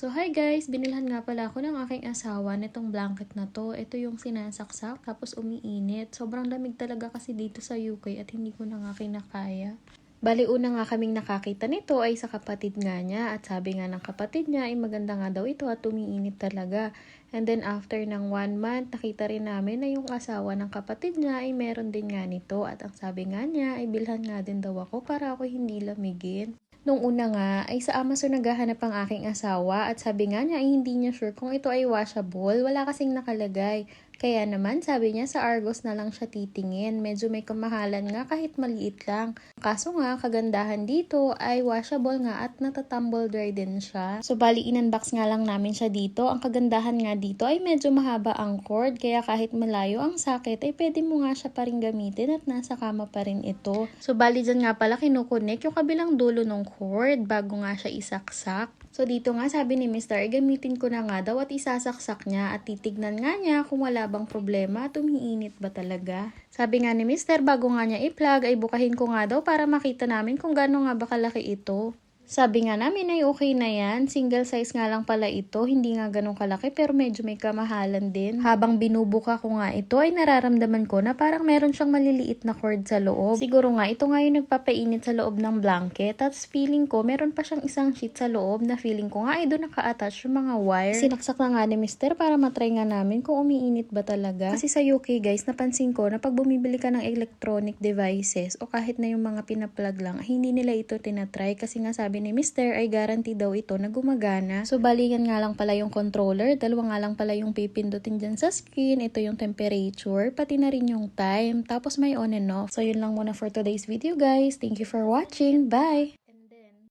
So hi guys, binilhan nga pala ako ng aking asawa nitong blanket na to. Ito yung sinasaksak tapos umiinit. Sobrang lamig talaga kasi dito sa UK at hindi ko na nga kinakaya. Bali una nga kaming nakakita nito ay sa kapatid nga niya at sabi nga ng kapatid niya ay maganda nga daw ito at umiinit talaga. And then after ng 1 month, nakita rin namin na yung asawa ng kapatid niya ay meron din nga nito at ang sabi nga niya ay bilhan nga din daw ako para ako hindi lamigin. Nung una nga, ay sa Amazon naghahanap ang aking asawa at sabi nga niya ay hindi niya sure kung ito ay washable. Wala kasing nakalagay. Kaya naman sabi niya sa Argos na lang siya titingin. Medyo may kamahalan nga kahit maliit lang. Kaso nga, kagandahan dito ay washable nga at natatumble dry din siya. So bali in-unbox nga lang namin siya dito. Ang kagandahan nga dito ay medyo mahaba ang cord. Kaya kahit malayo ang sakit ay pwede mo nga siya pa rin gamitin at nasa kama pa rin ito. So bali dyan nga pala kinukunik yung kabilang dulo ng cord bago nga siya isaksak. So dito nga sabi ni Mr. gamitin ko na nga daw at isasaksak niya at titignan nga niya kung wala bang problema at umiinit ba talaga. Sabi nga ni Mr. bago nga niya i-plug ay bukahin ko nga daw para makita namin kung gaano nga ba kalaki ito. Sabi nga namin ay okay na yan, single size nga lang pala ito, hindi nga ganun kalaki pero medyo may kamahalan din. Habang binubuka ko nga ito ay nararamdaman ko na parang meron siyang maliliit na cord sa loob. Siguro nga ito nga yung nagpapainit sa loob ng blanket at feeling ko meron pa siyang isang sheet sa loob na feeling ko nga ay doon naka-attach yung mga wire. Sinaksak na nga ni Mr. para matry nga namin kung umiinit ba talaga. Kasi sa UK guys, napansin ko na pag bumibili ka ng electronic devices o kahit na yung mga pinaplug lang, hindi nila ito tinatry kasi nga sabi ni Mr. ay guarantee daw ito na gumagana. So balikan nga lang pala yung controller, dalawa nga lang pala yung pipindutin dyan sa screen, ito yung temperature, pati na rin yung time, tapos may on and off. So yun lang muna for today's video guys. Thank you for watching. Bye!